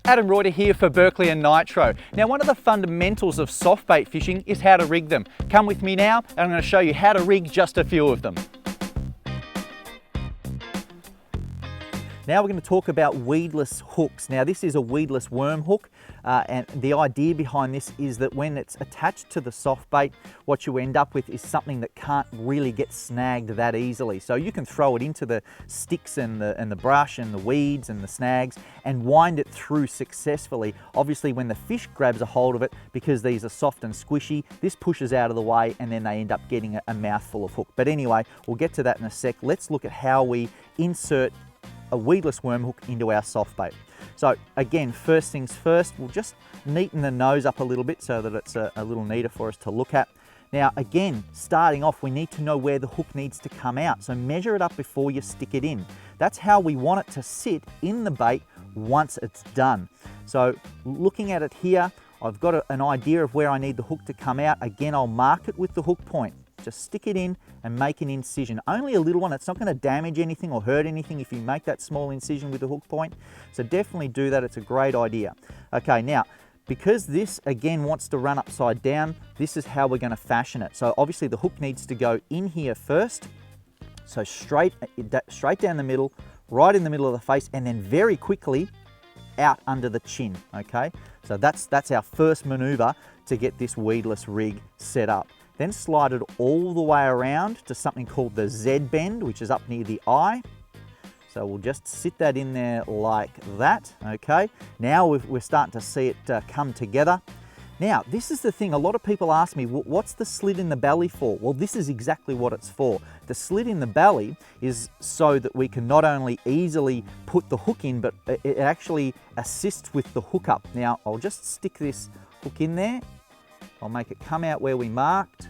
Adam Royter here for Berkley and Nitro. Now, one of the fundamentals of soft bait fishing is how to rig them. Come with me now and I'm going to show you how to rig just a few of them. Now we're going to talk about weedless hooks. Now this is a weedless worm hook and the idea behind this is that when it's attached to the soft bait, what you end up with is something that can't really get snagged that easily. So you can throw it into the sticks and the brush and the weeds and the snags and wind it through successfully. Obviously when the fish grabs a hold of it, because these are soft and squishy, this pushes out of the way and then they end up getting a mouthful of hook. But anyway, we'll get to that in a sec. Let's look at how we insert a weedless worm hook into our soft bait. So again, first things first, we'll just neaten the nose up a little bit so that it's a little neater for us to look at. Now again, starting off, we need to know where the hook needs to come out. So measure it up before you stick it in. That's how we want it to sit in the bait once it's done. So looking at it here, I've got an idea of where I need the hook to come out. Again, I'll mark it with the hook point. Just stick it in and make an incision. Only a little one, it's not going to damage anything or hurt anything if you make that small incision with the hook point. So definitely do that, it's a great idea. Okay, now, because this again wants to run upside down, this is how we're going to fashion it. So obviously the hook needs to go in here first. So straight down the middle, right in the middle of the face, and then very quickly out under the chin, okay? So that's our first maneuver to get this weedless rig set up. Then slide it all the way around to something called the Z bend, which is up near the eye. So we'll just sit that in there like that, okay? Now we're starting to see it come together. Now, this is the thing, a lot of people ask me, what's the slit in the belly for? Well, this is exactly what it's for. The slit in the belly is so that we can not only easily put the hook in, but it actually assists with the hookup. Now, I'll just stick this hook in there. I'll make it come out where we marked,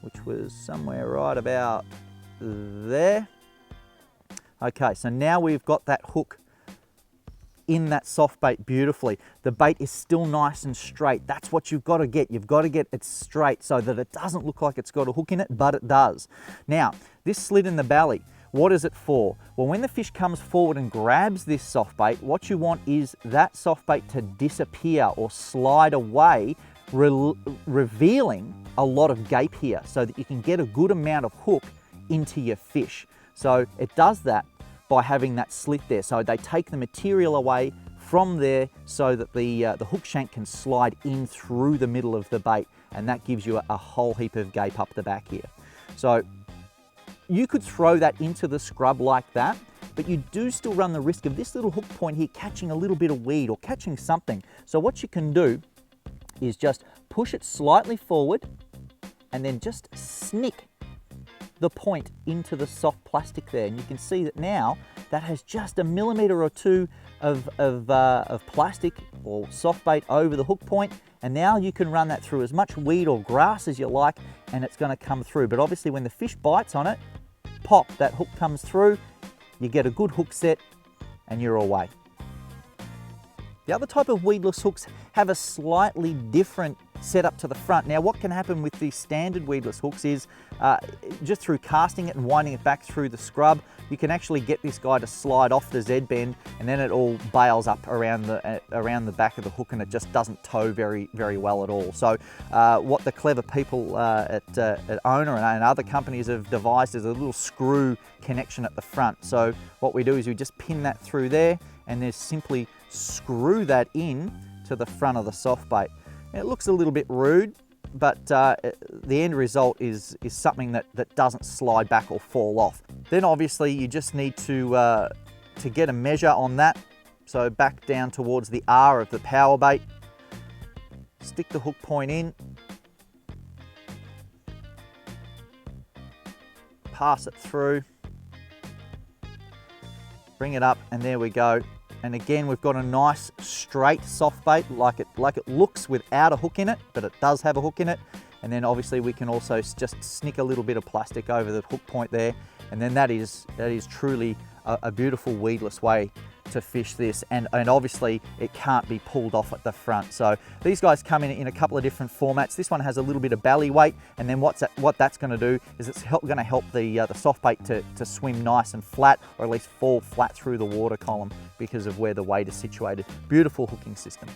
which was somewhere right about there. Okay, so now we've got that hook in that soft bait beautifully. The bait is still nice and straight. That's what you've got to get. You've got to get it straight so that it doesn't look like it's got a hook in it, but it does. Now, this slit in the belly, what is it for? Well, when the fish comes forward and grabs this soft bait, what you want is that soft bait to disappear or slide away, revealing a lot of gape here so that you can get a good amount of hook into your fish. So it does that by having that slit there. So they take the material away from there so that the hook shank can slide in through the middle of the bait, and that gives you a whole heap of gape up the back here. So you could throw that into the scrub like that, but you do still run the risk of this little hook point here catching a little bit of weed or catching something. So what you can do is just push it slightly forward and then just snick the point into the soft plastic there. And you can see that now that has just a millimetre or two of plastic or soft bait over the hook point. And now you can run that through as much weed or grass as you like and it's going to come through. But obviously when the fish bites on it, pop, that hook comes through, you get a good hook set and you're away. The other type of weedless hooks have a slightly different setup to the front. Now what can happen with these standard weedless hooks is just through casting it and winding it back through the scrub, you can actually get this guy to slide off the Z bend and then it all bails up around the back of the hook and it just doesn't tow very well at all. So what the clever people at Owner and other companies have devised is a little screw connection at the front. So what we do is we just pin that through there and then simply screw that in to the front of the soft bait. It looks a little bit rude, but the end result is something that doesn't slide back or fall off. Then obviously you just need to get a measure on that. So back down towards the R of the power bait, stick the hook point in, pass it through, bring it up, and there we go. And again, we've got a nice straight soft bait like it looks without a hook in it, but it does have a hook in it. And then obviously we can also just snick a little bit of plastic over the hook point there. And then that is truly a beautiful weedless way to fish this, and obviously it can't be pulled off at the front. So these guys come in a couple of different formats. This one has a little bit of belly weight, and then what that's going to do is it's going to help the soft bait to swim nice and flat, or at least fall flat through the water column. because of where the weight is situated. Beautiful hooking system.